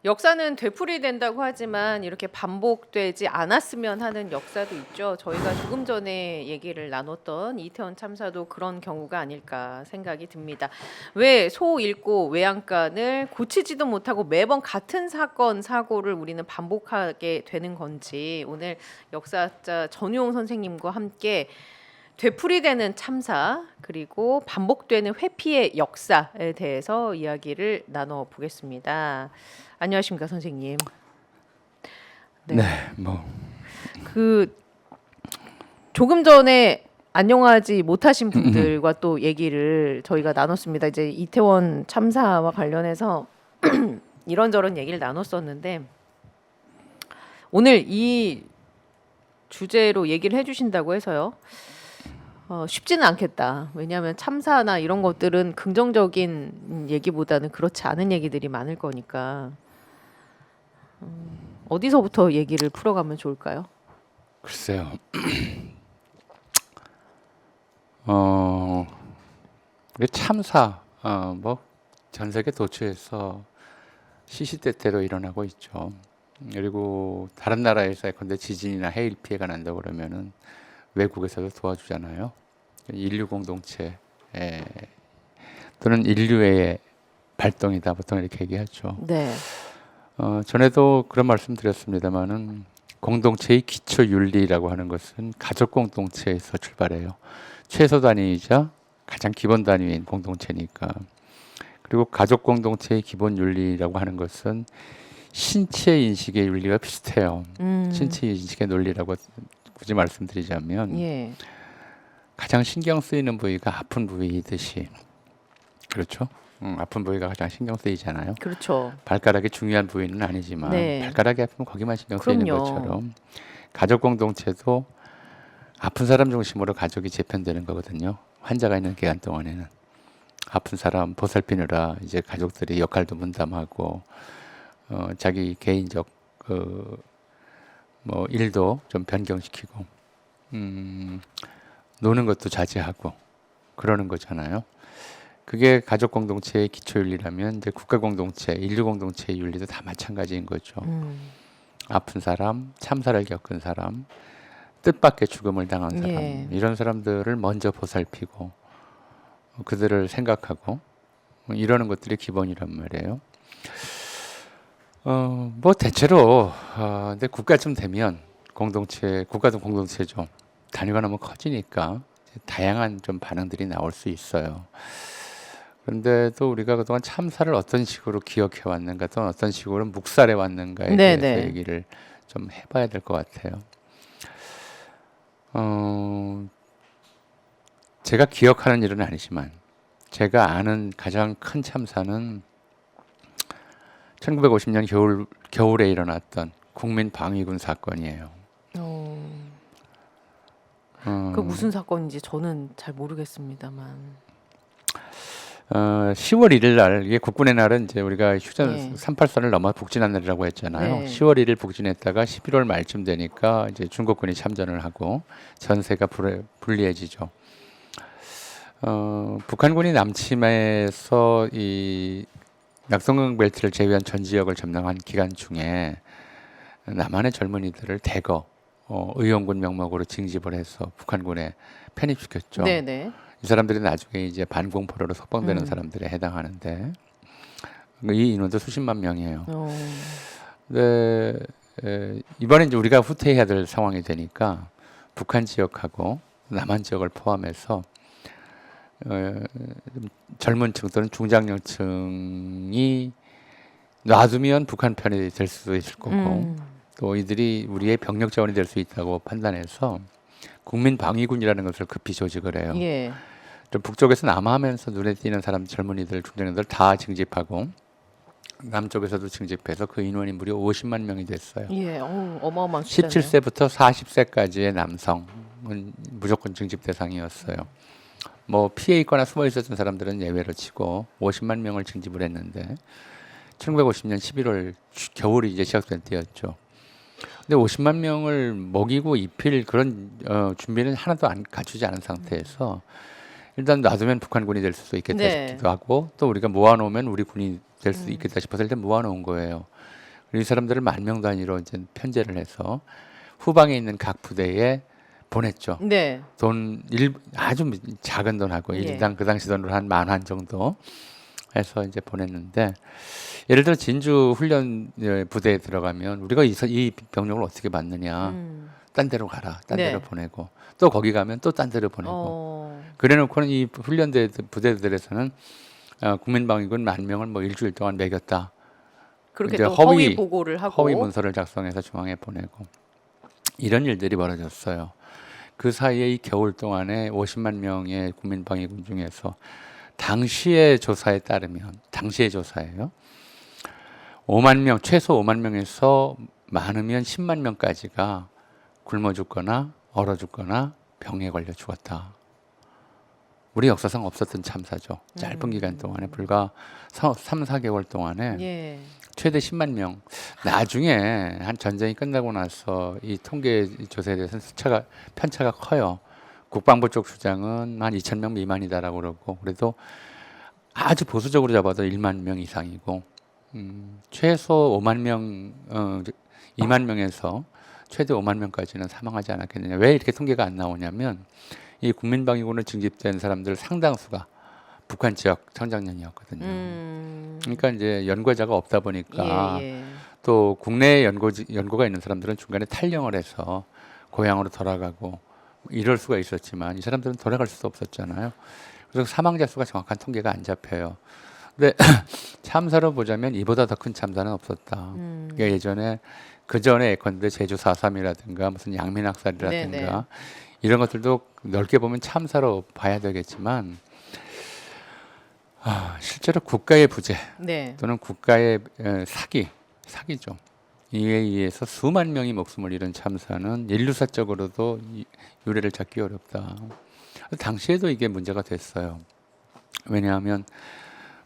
역사는 되풀이된다고 하지만 이렇게 반복되지 않았으면 하는 역사도 있죠. 저희가 조금 전에 얘기를 나눴던 이태원 참사도 그런 경우가 아닐까 생각이 듭니다. 왜 소 잃고 외양간을 고치지도 못하고 매번 같은 사건 사고를 우리는 반복하게 되는 건지 오늘 역사학자 전우용 선생님과 함께 되풀이되는 참사 그리고 반복되는 회피의 역사에 대해서 이야기를 나눠보겠습니다. 안녕하십니까 선생님. 네, 네. 뭐 그 조금 전에 안녕하지 못하신 분들과 또 얘기를 저희가 나눴습니다. 이제 이태원 참사와 관련해서 이런저런 얘기를 나눴었는데 오늘 이 주제로 얘기를 해주신다고 해서요. 쉽지는 않겠다. 왜냐하면 참사나 이런 것들은 긍정적인 얘기보다는 그렇지 않은 얘기들이 많을 거니까 어디서부터 얘기를 풀어가면 좋을까요? 글쎄요. 우리 참사 뭐 전 세계 도처에서 시시때때로 일어나고 있죠. 그리고 다른 나라에서 예컨대 지진이나 해일 피해가 난다고 그러면은 외국에서도 도와주잖아요. 인류 공동체 또는 인류의 발동이다 보통 이렇게 얘기하죠. 네. 전에도 그런 말씀 드렸습니다만은 공동체의 기초 윤리라고 하는 것은 가족 공동체에서 출발해요. 최소 단위이자 가장 기본 단위인 공동체니까. 그리고 가족 공동체의 기본 윤리라고 하는 것은 신체 인식의 윤리가 비슷해요. 신체 인식의 논리라고 굳이 말씀드리자면 예. 가장 신경 쓰이는 부위가 아픈 부위이듯이 그렇죠? 아픈 부위가 가장 신경 쓰이잖아요. 그렇죠. 발가락이 중요한 부위는 아니지만 네. 발가락이 아프면 거기만 신경 쓰이는 그럼요. 것처럼 가족 공동체도 아픈 사람 중심으로 가족이 재편되는 거거든요. 환자가 있는 기간 동안에는 아픈 사람 보살피느라 이제 가족들이 역할도 분담하고 자기 개인적 뭐 일도 좀 변경시키고 노는 것도 자제하고 그러는 거잖아요. 그게 가족 공동체의 기초 윤리라면 이제 국가 공동체, 인류 공동체의 윤리도 다 마찬가지인 거죠. 아픈 사람, 참사를 겪은 사람, 뜻밖의 죽음을 당한 사람, 예. 이런 사람들을 먼저 보살피고 그들을 생각하고 이러는 것들이 기본이란 말이에요. 뭐 대체로 근데 국가쯤 되면 공동체, 국가도 공동체죠. 단위가 너무 커지니까 다양한 좀 반응들이 나올 수 있어요. 그런데도 우리가 그동안 참사를 어떤 식으로 기억해 왔는가 또는 어떤 식으로 묵살해 왔는가에 네네. 대해서 얘기를 좀 해봐야 될 것 같아요. 제가 기억하는 일은 아니지만 제가 아는 가장 큰 참사는 1950년 겨울에 일어났던 국민방위군 사건이에요. 그 무슨 사건인지 저는 잘 모르겠습니다만. 10월 1일 날 이게 국군의 날은 이제 우리가 휴전 예. 383을 넘어 북진한 날이라고 했잖아요. 네. 10월 1일 북진했다가 11월 말쯤 되니까 이제 중국군이 참전을 하고 전세가 불리해지죠. 북한군이 남침해서 이 낙동강 벨트를 제외한 전 지역을 점령한 기간 중에 남한의 젊은이들을 대거 의용군 명목으로 징집을 해서 북한군에 편입시켰죠. 네네. 이 사람들이 나중에 이제 반공포로로 석방되는 사람들에 해당하는데 이 인원도 수십만 명이에요. 근데 이번에 이제 우리가 후퇴해야 될 상황이 되니까 북한 지역하고 남한 지역을 포함해서 젊은 층 또는 중장년층이 놔두면 북한 편이 될 수도 있을 거고 또 이들이 우리의 병력 자원이 될 수 있다고 판단해서 국민방위군이라는 것을 급히 조직을 해요. 예. 좀 북쪽에서 남하하면서 눈에 띄는 사람 젊은이들 중장년들 다 징집하고 남쪽에서도 징집해서 그 인원이 무려 50만 명이 됐어요. 예. 어마어마한 숫자네요. 17세부터 40세까지의 남성은 무조건 징집 대상이었어요. 뭐 피해 있거나 숨어 있었던 사람들은 예외로 치고 50만 명을 징집을 했는데 1950년 11월 겨울이 이제 시작된 때였죠. 근데 50만 명을 먹이고 입힐 그런 준비는 하나도 안 갖추지 않은 상태에서 일단 놔두면 북한군이 될 수도 있겠다 네. 싶기도 하고 또 우리가 모아놓으면 우리 군이 될 수도 음. 있겠다 싶어서 일단 모아놓은 거예요. 그리고 이 사람들을 10,000명 단위로 이제 편제를 해서 후방에 있는 각 부대에 보냈죠. 네. 아주 작은 돈하고 예. 일당 그 당시 돈으로 한 10,000원 정도 해서 이제 보냈는데 예를 들어 진주 훈련 부대에 들어가면 우리가 이 병력을 어떻게 받느냐. 딴 데로 가라. 딴 네. 데로 보내고 또 거기 가면 또 딴 데로 보내고 그래놓고는 이 훈련대 부대들에서는 국민방위군 10,000명을 뭐 일주일 동안 먹였다. 그렇게 이제 또 허위 보고를 하고 허위 문서를 작성해서 중앙에 보내고 이런 일들이 벌어졌어요. 그 사이에 이 겨울 동안에 50만 명의 국민방위군 중에서 당시의 조사에 따르면 당시의 조사예요. 5만 명 최소 5만 명에서 많으면 10만 명까지가 굶어 죽거나 얼어 죽거나 병에 걸려 죽었다. 우리 역사상 없었던 참사죠. 짧은 기간 동안에 불과 3, 4개월 동안에 예. 최대 10만 명. 나중에 한 전쟁이 끝나고 나서 이 통계 조사에 대해서는 편차가 커요. 국방부 쪽 주장은 한 2,000명 미만이다라고 그러고 그래도 아주 보수적으로 잡아도 1만 명 이상이고 최소 5만 명, 2만 명에서 최대 5만 명까지는 사망하지 않았겠느냐. 왜 이렇게 통계가 안 나오냐면 이 국민방위군으로 징집된 사람들 상당수가 북한 지역 청장년이었거든요. 그러니까 이제 연고자가 없다 보니까 예. 또 국내에 연고가 있는 사람들은 중간에 탈영을 해서 고향으로 돌아가고 이럴 수가 있었지만 이 사람들은 돌아갈 수도 없었잖아요. 그래서 사망자 수가 정확한 통계가 안 잡혀요. 근데 참사로 보자면 이보다 더 큰 참사는 없었다. 그러니까 예전에 그 전에 예컨대 제주 4.3이라든가 무슨 양민학살이라든가 네네. 이런 것들도 넓게 보면 참사로 봐야 되겠지만 실제로 국가의 부재 네. 또는 국가의 사기죠. 이에 의해서 수만 명이 목숨을 잃은 참사는 인류사적으로도 유례를 찾기 어렵다. 당시에도 이게 문제가 됐어요. 왜냐하면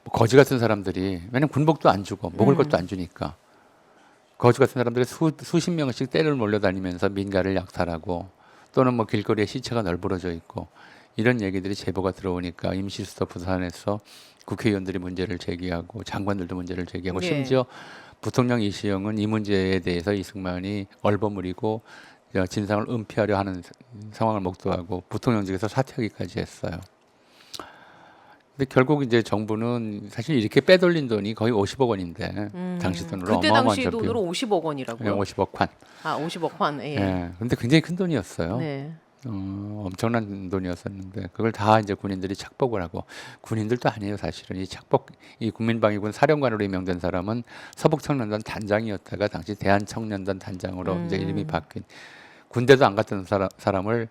뭐 거지 같은 사람들이 왜냐면 군복도 안 주고 먹을 것도 안 주니까 거지 같은 사람들이 수십 명씩 떼를 몰려다니면서 민가를 약탈하고 또는 뭐 길거리에 시체가 널브러져 있고 이런 얘기들이 제보가 들어오니까 임시수도 부산에서 국회의원들이 문제를 제기하고 장관들도 문제를 제기하고 예. 심지어 부통령 이시영은 이 문제에 대해서 이승만이 얼버무리고 진상을 은폐하려 하는 상황을 목도하고 부통령직에서 사퇴하기까지 했어요. 근데 결국 이제 정부는 사실 이렇게 빼돌린 돈이 거의 50억 원인데 당시 돈으로 그때 어마어마한 당시 전비. 돈으로 50억 원이라고요? 50억 환. 50억 환. 예. 예. 근데 굉장히 큰 돈이었어요. 네. 엄청난 돈이었었는데 그걸 다 이제 군인들이 착복을 하고 군인들도 아니에요 사실은 이 국민방위군 사령관으로 임명된 사람은 서북청년단 단장이었다가 당시 대한청년단 단장으로 이제 이름이 바뀐 군대도 안 갔던 사람을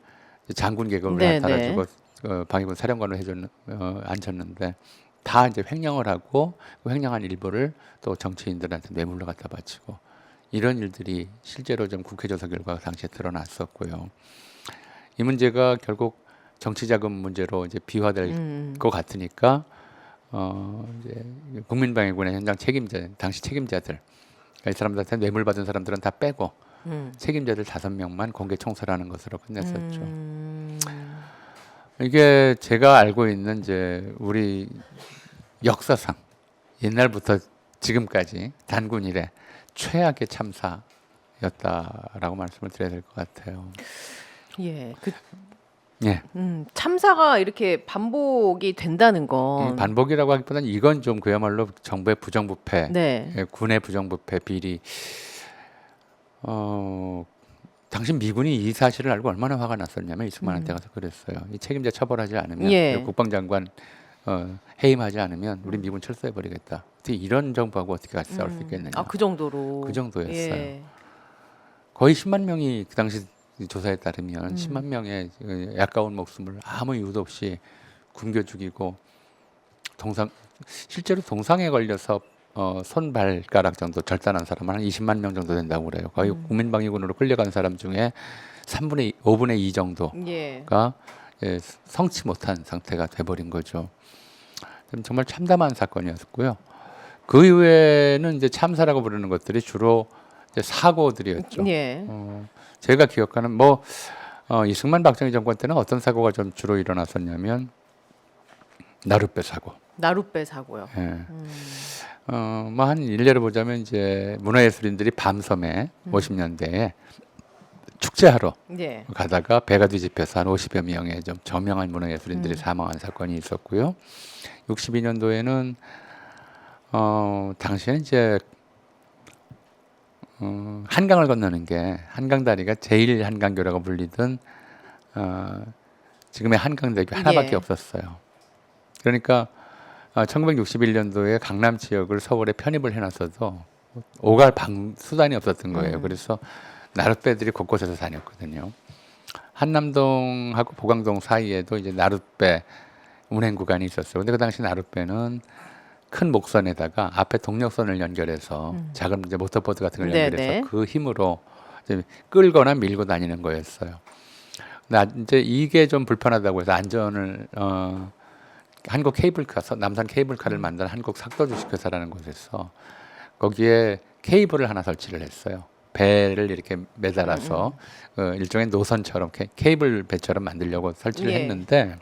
장군 계급으로 네, 나타나주고 방위군 사령관으로 앉혔는데 다 이제 횡령을 하고 그 횡령한 일부를 또 정치인들한테 뇌물로 갖다 바치고 이런 일들이 실제로 좀 국회조사 결과가 당시에 드러났었고요. 이 문제가 결국 정치자금 문제로 이제 비화될 것 같으니까 이제 국민방위군의 현장 당시 책임자들 이 사람들한테 뇌물 받은 사람들은 다 빼고 책임자들 5명만 공개 청소하는 것으로 끝냈었죠. 이게 제가 알고 있는 이제 우리 역사상 옛날부터 지금까지 단군 이래 최악의 참사였다라고 말씀을 드려야 될 것 같아요. 예. 예. 참사가 이렇게 반복이 된다는 건 반복이라고 하기보다는 이건 좀 그야말로 정부의 부정부패, 네. 군의 부정부패 비리. 당신 미군이 이 사실을 알고 얼마나 화가 났었냐면 이승만한테 가서 그랬어요. 이 책임자 처벌하지 않으면 예. 그리고 국방장관 해임하지 않으면 우리 미군 철수해 버리겠다. 이런 정부하고 어떻게 같이 싸울 수 있겠느냐. 그 정도로. 그 정도였어요. 예. 거의 10만 명이 그 당시 조사에 따르면 10만 명의 아까운 목숨을 아무 이유도 없이 굶겨 죽이고 실제로 동상에 걸려서 손발가락 정도 절단한 사람은 한 20만 명 정도 된다고 그래요. 거의 국민방위군으로 끌려간 사람 중에 5분의 2 정도가 예. 성치 못한 상태가 돼버린 거죠. 정말 참담한 사건이었고요. 그 이후에는 이제 참사라고 부르는 것들이 주로 이제 사고들이었죠. 예. 제가 기억하는 이승만 박정희 정권 때는 어떤 사고가 좀 주로 일어났었냐면 나룻배 사고. 나룻배 사고요. 예. 뭐 한 일례로 보자면 이제 문화예술인들이 밤섬에 50년대에 축제하러 네. 가다가 배가 뒤집혀서 한 50여 명의 좀 저명한 문화예술인들이 사망한 사건이 있었고요. 62년도에는 당시에 이제 한강을 건너는 게 한강다리가 제1 한강교라고 불리던 지금의 한강대교 하나밖에 예. 없었어요. 그러니까 1961년도에 강남 지역을 서울에 편입을 해놨어도 오갈 수단이 없었던 거예요. 그래서 나룻배들이 곳곳에서 다녔거든요. 한남동하고 보강동 사이에도 이제 나룻배 운행 구간이 있었어요. 근데 그 당시 나룻배는 큰 목선에다가 앞에 동력선을 연결해서 작은 이제 모터보드 같은 걸 연결해서 네네. 그 힘으로 이제 끌거나 밀고 다니는 거였어요. 근데 이제 이게 좀 불편하다고 해서 안전을 한국 케이블카, 남산 케이블카를 만든 한국 삭도주식회사라는 곳에서 거기에 케이블을 하나 설치를 했어요. 배를 이렇게 매달아서 일종의 노선처럼 케이블 배처럼 만들려고 설치를 예. 했는데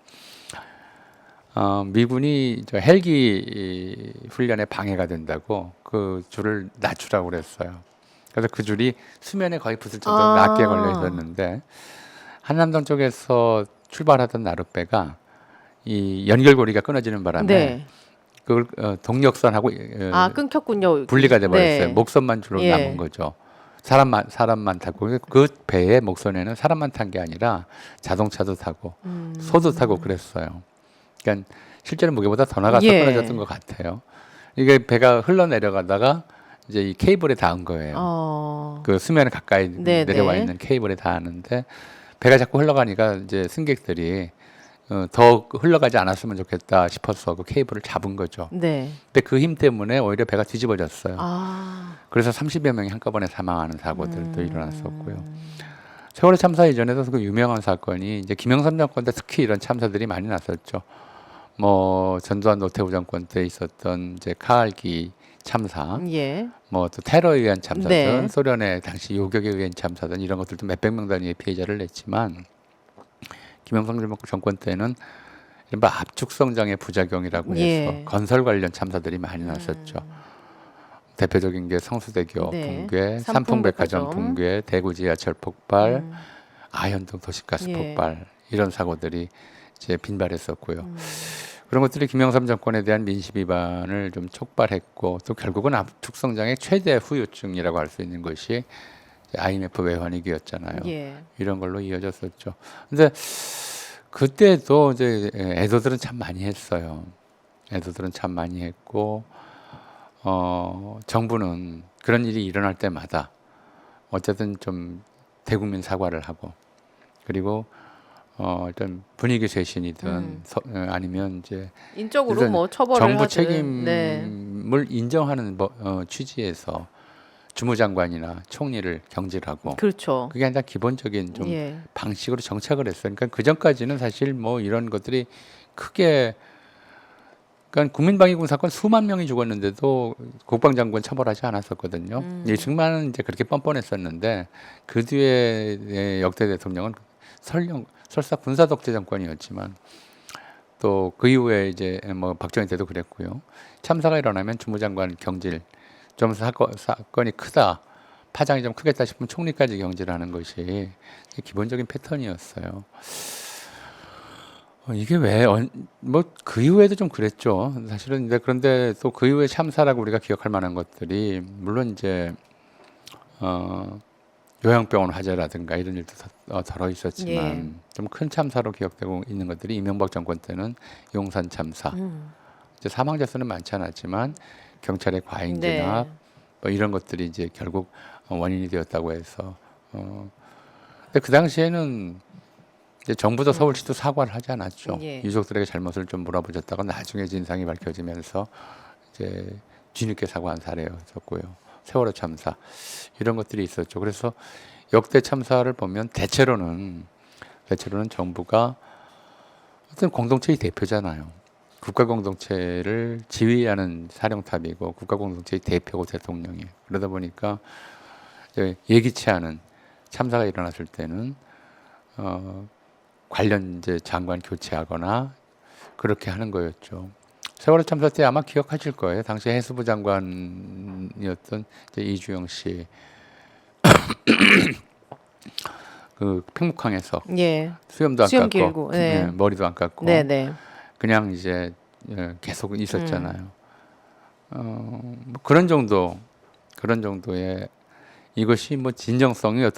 미군이 저 헬기 훈련에 방해가 된다고 그 줄을 낮추라고 그랬어요. 그래서 그 줄이 수면에 거의 붙을 정도로 낮게 걸려 있었는데 한남동 쪽에서 출발하던 나룻배가 이 연결고리가 끊어지는 바람에 네. 그걸 동력선하고 끊겼군요. 분리가 돼 버렸어요. 네. 목선만 주로 예. 남은 거죠. 사람만 타고 그 배의 목선에는 사람만 탄 게 아니라 자동차도 타고 소도 타고 그랬어요. 그러니까 실제로 무게보다 더 나가서 예. 끊어졌던 것 같아요. 이게 배가 흘러내려가다가 이제 이 케이블에 닿은 거예요. 그 수면에 가까이 네네. 내려와 있는 케이블에 닿았는데 배가 자꾸 흘러가니까 이제 승객들이 더 흘러가지 않았으면 좋겠다 싶어서 그 케이블을 잡은 거죠. 네. 근데 그 힘 때문에 오히려 배가 뒤집어졌어요. 아. 그래서 30여 명이 한꺼번에 사망하는 사고들도 일어났었고요. 세월호 참사 이전에도 그 유명한 사건이 이제 김영삼 정권 때 특히 이런 참사들이 많이 났었죠. 뭐 전두환 노태우 정권 때 있었던 이제 카알기 참사, 예. 뭐 또 테러에 의한 참사든 네. 소련의 당시 요격에 의한 참사든 이런 것들도 몇백 명 단위의 피해자를 냈지만 김영삼 정권 때는 이른바 압축성장의 부작용이라고 해서 예. 건설 관련 참사들이 많이 났었죠. 대표적인 게 성수대교 네. 붕괴, 삼풍백화점. 삼풍백화점 붕괴, 대구 지하철 폭발, 아현동 도시가스 예. 폭발 이런 사고들이 이제 빈발했었고요. 그런 것들이 김영삼 정권에 대한 민심 위반을 좀 촉발했고 또 결국은 압축성장의 최대 후유증이라고 할 수 있는 것이 IMF 외환위기였잖아요. 예. 이런 걸로 이어졌었죠. 근데 그때도 이제 애도들은 참 많이 했어요. 애도들은 참 많이 했고 정부는 그런 일이 일어날 때마다 어쨌든 좀 대국민 사과를 하고 그리고 일단 분위기 쇄신이든 아니면 이제 인적으로 일단 뭐 처벌을 정부 하든. 책임을 인정하는 취지에서 주무장관이나 총리를 경질하고 그렇죠. 그게 가장 기본적인 좀 예. 방식으로 정착을 했어요. 그러니까 그 전까지는 사실 뭐 이런 것들이 크게 그러니까 국민방위군 사건 수만 명이 죽었는데도 국방장관 처벌하지 않았었거든요. 이승만은 이제 그렇게 뻔뻔했었는데 그 뒤에 역대 대통령은 설사 군사 독재 정권이었지만 또 그 이후에 이제 뭐 박정희 때도 그랬고요. 참사가 일어나면 주무장관 경질, 좀 사건이 크다, 파장이 좀 크겠다 싶으면 총리까지 경질하는 것이 기본적인 패턴이었어요. 이게 왜 뭐 그 이후에도 좀 그랬죠. 사실은 그런데 또 그 이후에 참사라고 우리가 기억할 만한 것들이 물론 이제 요양병원 화재라든가 이런 일도 덜어 있었지만 예. 좀 큰 참사로 기억되고 있는 것들이 이명박 정권 때는 용산 참사. 이제 사망자 수는 많지 않았지만 경찰의 과잉 진압 네. 뭐 이런 것들이 이제 결국 원인이 되었다고 해서 근데 그 당시에는 이제 정부도 서울시도 사과를 하지 않았죠. 예. 유족들에게 잘못을 좀 물어보셨다가 나중에 진상이 밝혀지면서 이제 뒤늦게 사과한 사례였었고요. 세월호 참사 이런 것들이 있었죠. 그래서 역대 참사를 보면 대체로는 정부가 어떤 공동체의 대표잖아요. 국가 공동체를 지휘하는 사령탑이고 국가 공동체의 대표고 대통령이 그러다 보니까 이제 예기치 않은 참사가 일어났을 때는 관련 이제 장관 교체하거나 그렇게 하는 거였죠. 세월호 참사 때 아마 기억하실 거예요. 당시 해수부 장관이었던 이제 이주영 씨, 그 팽목항에서 예. 수염도 안 수염 깎고, 길고, 네. 머리도 안 깎고, 네네. 그냥 이제 계속 있었잖아요. 뭐 그런 정도의 이것이 뭐 진정성이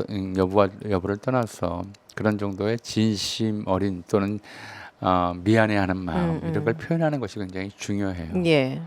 여부를 떠나서 그런 정도의 진심 어린 또는 미안해하는 마음 이런 걸 표현하는 것이 굉장히 중요해요. 예.